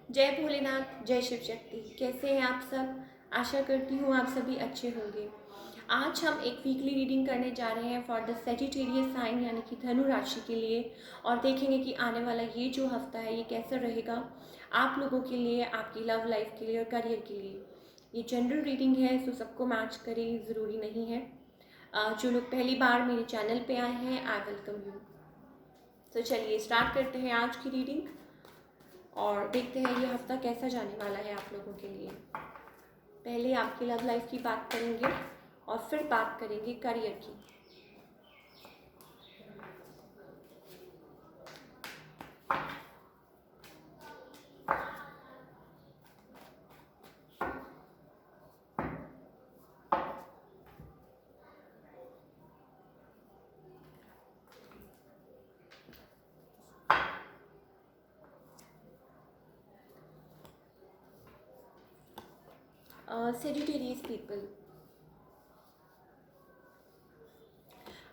जय भोलेनाथ, जय शिव शक्ति। कैसे हैं आप सब? आशा करती हूँ आप सभी अच्छे होंगे। आज हम एक वीकली रीडिंग करने जा रहे हैं फॉर द सेजिटेरियस साइन यानी कि धनु राशि के लिए, और देखेंगे कि आने वाला ये जो हफ्ता है ये कैसा रहेगा आप लोगों के लिए, आपकी लव लाइफ के लिए और करियर के लिए। ये जनरल रीडिंग है, सो सबको मैच करे ज़रूरी नहीं है। जो लोग पहली बार मेरे चैनल पे आए हैं, आई वेलकम यू। तो चलिए स्टार्ट करते हैं आज की रीडिंग और देखते हैं ये हफ्ता कैसा जाने वाला है आप लोगों के लिए। पहले आपकी लव लाइफ की बात करेंगे और फिर बात करेंगे करियर की। सेजिटेरियस पीपल,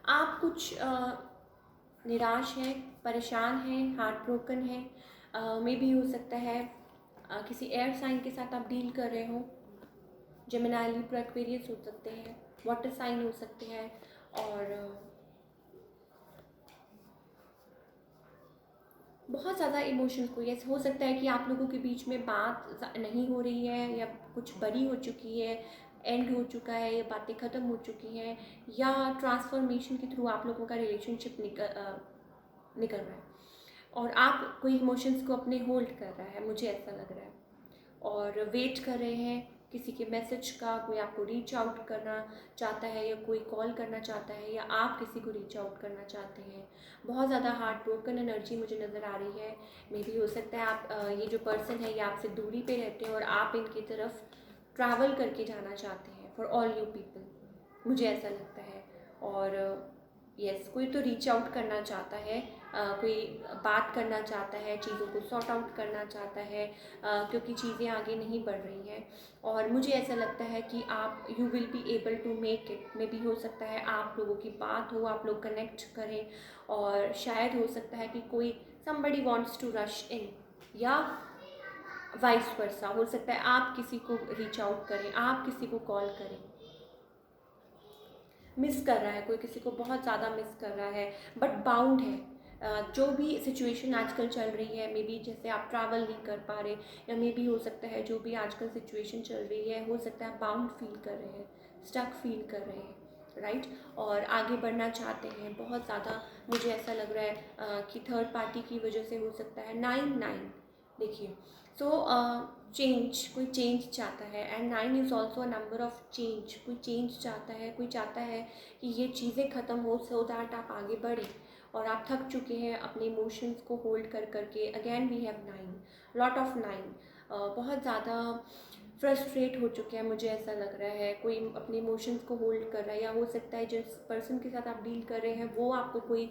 आप कुछ निराश हैं, परेशान हैं, हार्ट ब्रोकन हैं। मे भी हो सकता है किसी एयर साइन के साथ आप डील कर रहे हो। जेमिनी, लिब्रा, एक्वेरियस हो सकते हैं, वाटर साइन हो सकते हैं। और बहुत ज़्यादा इमोशंस को, ये हो सकता है कि आप लोगों के बीच में बात नहीं हो रही है या कुछ बड़ी हो चुकी है, एंड हो चुका है या बातें ख़त्म हो चुकी हैं, या ट्रांसफॉर्मेशन के थ्रू आप लोगों का रिलेशनशिप निकल रहा है और आप कोई इमोशंस को अपने होल्ड कर रहा है, मुझे ऐसा लग रहा है। और वेट कर रहे हैं किसी के मैसेज का, कोई आपको रीच आउट करना चाहता है या कोई कॉल करना चाहता है या आप किसी को रीच आउट करना चाहते हैं। बहुत ज़्यादा हार्ट ब्रोकन एनर्जी मुझे नज़र आ रही है। मे भी हो सकता है आप ये जो पर्सन है ये आपसे दूरी पे रहते हैं और आप इनकी तरफ ट्रैवल करके जाना चाहते हैं। फॉर ऑल यू पीपल, मुझे ऐसा लगता है। और यस, कोई तो रीच आउट करना चाहता है, कोई बात करना चाहता है, चीज़ों को सॉर्ट आउट करना चाहता है, क्योंकि चीज़ें आगे नहीं बढ़ रही हैं। और मुझे ऐसा लगता है कि आप you will be able to make it. में भी हो सकता है आप लोगों की बात हो, आप लोग कनेक्ट करें, और शायद हो सकता है कि कोई somebody wants to rush in, या वाइस वर्सा हो सकता है आप किसी को रीच आउट करें, आप किसी को कॉल करें। मिस कर रहा है कोई, किसी को बहुत ज़्यादा मिस कर रहा है, बट बाउंड है। जो भी सिचुएशन आजकल चल रही है, मे बी जैसे आप ट्रैवल नहीं कर पा रहे, या मे बी हो सकता है जो भी आजकल सिचुएशन चल रही है, हो सकता है आप बाउंड फील कर रहे हैं, स्टक फील कर रहे हैं, राइट। और आगे बढ़ना चाहते हैं बहुत ज़्यादा। मुझे ऐसा लग रहा है कि थर्ड पार्टी की वजह से हो सकता है। 9 देखिए, सो चेंज, कोई चेंज चाहता है, and 9 is also a number of change. कोई चेंज चाहता है, कोई चाहता है कि ये चीज़ें ख़त्म हो, सो दैट आप आगे बढ़ें। और आप थक चुके हैं अपने इमोशंस को होल्ड कर करके। Again we have 9, lot of 9। बहुत ज़्यादा फ्रस्ट्रेट हो चुके हैं, मुझे ऐसा लग रहा है। कोई अपने इमोशंस को होल्ड कर रहा है, या हो सकता है जिस पर्सन के साथ आप डील कर रहे हैं वो आपको कोई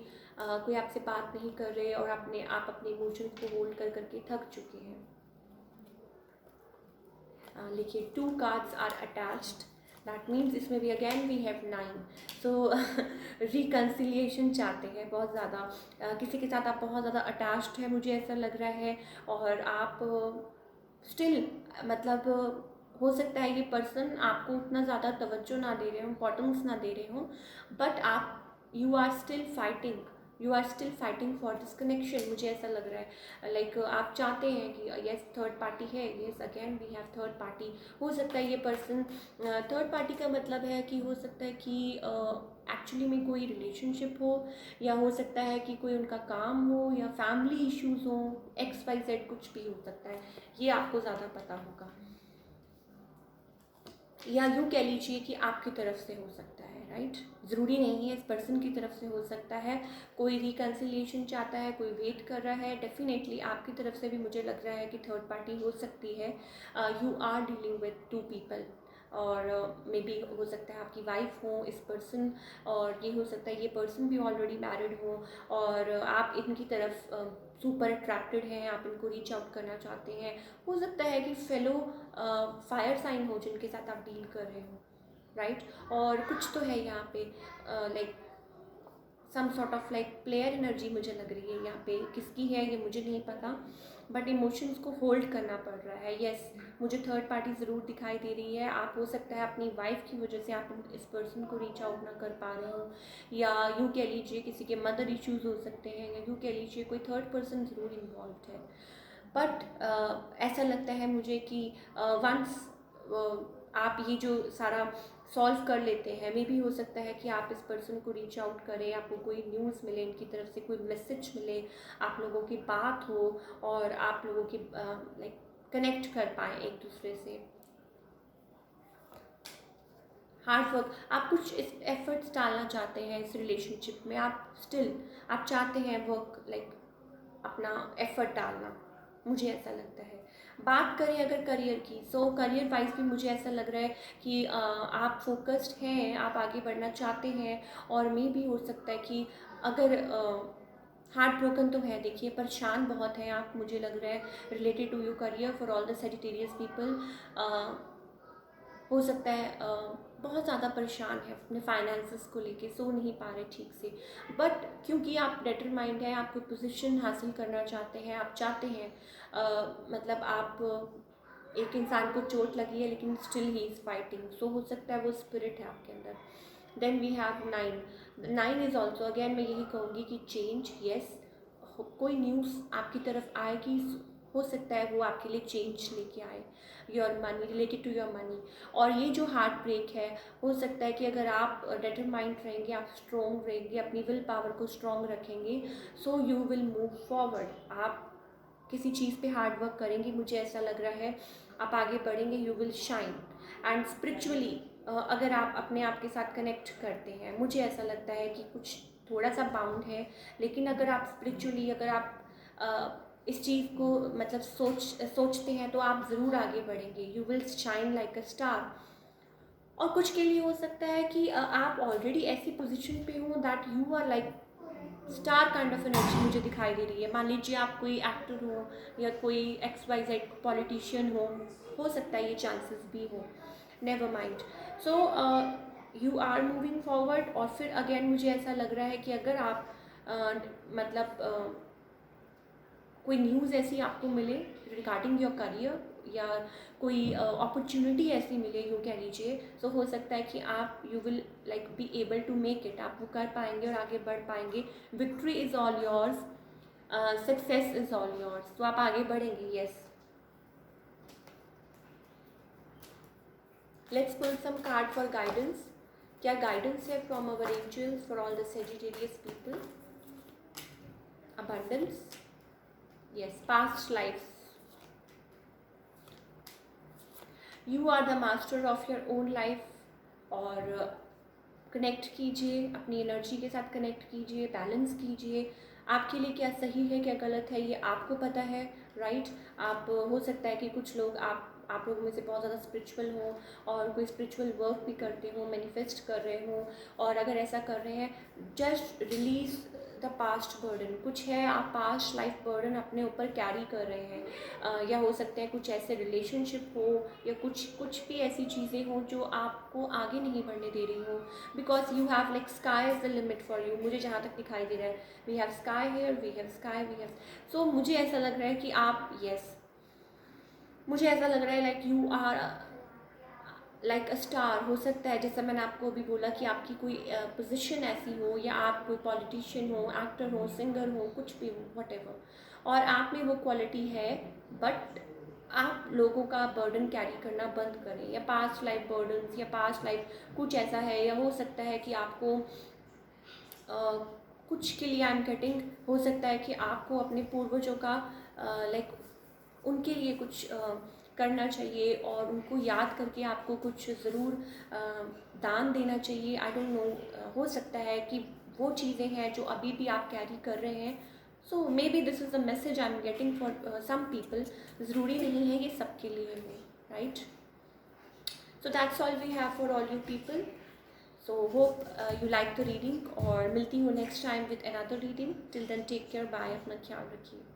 आपसे बात नहीं कर रहे, और आप अपने इमोशंस को होल्ड कर करके थक चुके हैं। लिखिए 2 cards are attached, that means इसमें भी again we have 9। So reconciliation चाहते हैं बहुत ज़्यादा। किसी के साथ आप बहुत ज़्यादा अटैच्ड है, मुझे ऐसा लग रहा है। और आप स्टिल मतलब हो सकता है ये पर्सन आपको उतना ज़्यादा तवज्जो ना दे रहे हो, इम्पोर्टेंस ना दे रहे हो, बट आप you are still fighting for this connection. मुझे ऐसा लग रहा है लाइक आप चाहते हैं कि यस थर्ड पार्टी है, yes again we have third party. हो सकता है ये पर्सन, थर्ड पार्टी का मतलब है कि हो सकता है कि एक्चुअली में कोई रिलेशनशिप हो, या हो सकता है कि कोई उनका काम हो, या फैमिली इश्यूज़ हो, XYZ कुछ भी हो सकता है। ये आपको ज़्यादा पता होगा, या यूँ कह लीजिए कि आपकी तरफ से हो सकता है, राइट। ज़रूरी नहीं है, इस पर्सन की तरफ से हो सकता है। कोई रिकन्सिलिएशन चाहता है, कोई वेट कर रहा है। डेफिनेटली आपकी तरफ से भी मुझे लग रहा है कि थर्ड पार्टी हो सकती है। You are dealing with 2 people, और मे बी हो सकता है आपकी वाइफ हो इस पर्सन, और ये हो सकता है ये पर्सन भी ऑलरेडी मैरिड हो, और आप इनकी तरफ सुपर अट्रैक्टेड हैं, आप इनको रीच आउट करना चाहते हैं। हो सकता है कि फेलो फायर साइन हो जिनके साथ आप डील कर रहे हो, राइट। और कुछ तो है यहाँ पे like some sort of like player energy मुझे लग रही है यहाँ पे। किसकी है ये मुझे नहीं पता, बट इमोशंस को होल्ड करना पड़ रहा है। येस, मुझे थर्ड पार्टी ज़रूर दिखाई दे रही है। आप हो सकता है अपनी वाइफ की वजह से आप इस पर्सन को रीच आउट ना कर पा रहे हो, या यूँ कह लीजिए किसी के मदर इश्यूज़ हो सकते हैं, या यूँ कह लीजिए कोई थर्ड पर्सन ज़रूर इन्वॉल्व है। बट ऐसा लगता है मुझे कि वंस आप ये जो सारा सॉल्व कर लेते हैं, मे भी हो सकता है कि आप इस पर्सन को रीच आउट करें, आपको कोई न्यूज़ मिले, इनकी तरफ से कोई मैसेज मिले, आप लोगों की बात हो और आप लोगों की लाइक कनेक्ट कर पाएँ एक दूसरे से। हार्ड वर्क, आप कुछ इस एफर्ट्स डालना चाहते हैं इस रिलेशनशिप में, आप स्टिल आप चाहते हैं वर्क लाइक अपना एफर्ट डालना, मुझे ऐसा लगता है। बात करें अगर करियर की, सो करियर वाइज भी मुझे ऐसा लग रहा है कि आप फोकस्ड हैं, आप आगे बढ़ना चाहते हैं, और मे भी हो सकता है कि अगर हार्ट ब्रोकन तो है, देखिए परेशान बहुत हैं आप, मुझे लग रहा है related to your career for all the Sagittarius people. हो सकता है बहुत ज़्यादा परेशान है अपने फाइनेंसेस को लेके, सो नहीं पा रहे ठीक से, बट क्योंकि आप डिटरमाइंड हैं, आप कोई पोजीशन हासिल करना चाहते हैं, आप चाहते हैं मतलब आप एक इंसान को चोट लगी है लेकिन still he is fighting, so हो सकता है वो स्पिरिट है आपके अंदर। Then we have 9 is also, again मैं यही कहूँगी कि चेंज, येस, कोई न्यूज़ आपकी तरफ आएगी, हो सकता है वो आपके लिए चेंज लेके आए, your money, related to your money. और ये जो हार्ट ब्रेक है, हो सकता है कि अगर आप डिटरमाइंड रहेंगे, आप स्ट्रॉन्ग रहेंगे, अपनी विल पावर को स्ट्रॉन्ग रखेंगे, so you will move forward. आप किसी चीज़ पे हार्ड वर्क करेंगे, मुझे ऐसा लग रहा है आप आगे बढ़ेंगे, you will shine. And spiritually अगर आप अपने आप के साथ कनेक्ट करते हैं, मुझे ऐसा लगता है कि कुछ थोड़ा सा बाउंड है, लेकिन अगर आप स्पिरिचुअली अगर आप इस चीज़ को मतलब सोचते हैं तो आप ज़रूर आगे बढ़ेंगे, you will shine like a star. और कुछ के लिए हो सकता है कि आप ऑलरेडी ऐसी पोजीशन पे हो that you are like star kind of energy मुझे दिखाई दे रही है। मान लीजिए आप कोई एक्टर हो या कोई XYZ पॉलिटिशियन हो सकता है ये चांसेस भी हो, never mind. So you are moving forward. और फिर अगेन मुझे ऐसा लग रहा है कि अगर आप मतलब कोई न्यूज़ ऐसी आपको मिले रिगार्डिंग योर करियर, या कोई अपॉर्चुनिटी ऐसी मिले यूँ कह लीजिए, तो हो सकता है कि आप you will like be able to make it, आप वो कर पाएंगे और आगे बढ़ पाएंगे। Victory is all yours, success is all yours, तो आप आगे बढ़ेंगे। Yes, let's pull some card for guidance. क्या गाइडेंस है from our angels for all the Sagittarius people? Abundance, yes, past lives. You are the master of your own life। और connect कीजिए, अपनी energy के साथ कनेक्ट कीजिए, balance कीजिए। आपके लिए क्या सही है क्या गलत है ये आपको पता है, राइट। आप हो सकता है कि कुछ लोग आप लोगों में से बहुत ज़्यादा स्पिरिचुअल हो और कोई स्पिरिचुअल वर्क भी करते हो, मैनिफेस्ट कर रहे हो, और अगर ऐसा कर रहे हैं, just release the past burden. कुछ है आप पास्ट लाइफ बर्डन अपने ऊपर कैरी कर रहे हैं, या हो सकते हैं कुछ ऐसे रिलेशनशिप हो, या कुछ भी ऐसी चीज़ें हो जो आपको आगे नहीं बढ़ने दे रही हो, because you have like sky is the limit for you. मुझे जहाँ तक दिखाई दे रहा है, we have sky here, we have sky, we have. So मुझे ऐसा लग रहा है कि आप, येस, मुझे ऐसा लग रहा है like you are like a star. हो सकता है जैसा मैंने आपको अभी बोला कि आपकी कोई पोजीशन ऐसी हो, या आप कोई पॉलिटिशियन हो, एक्टर हो, सिंगर हो, कुछ भी हो, व्हाटएवर, और आप में वो क्वालिटी है, बट आप लोगों का बर्डन कैरी करना बंद करें, या पास्ट लाइफ बर्डन्स, या पास्ट लाइफ कुछ ऐसा है, या हो सकता है कि आपको कुछ के लिए आई एम गेटिंग, हो सकता है कि आपको अपने पूर्वजों का लाइक उनके लिए कुछ करना चाहिए, और उनको याद करके आपको कुछ ज़रूर दान देना चाहिए। आई डोंट नो, हो सकता है कि वो चीज़ें हैं जो अभी भी आप कैरी कर रहे हैं। So may be this is the message I am getting for some people. ज़रूरी नहीं है ये सबके लिए हो, right. So that's all we have for all you people. So hope you like the reading, और मिलती हूँ next time with another reading. Till then take care, bye, अपना ख्याल रखिए।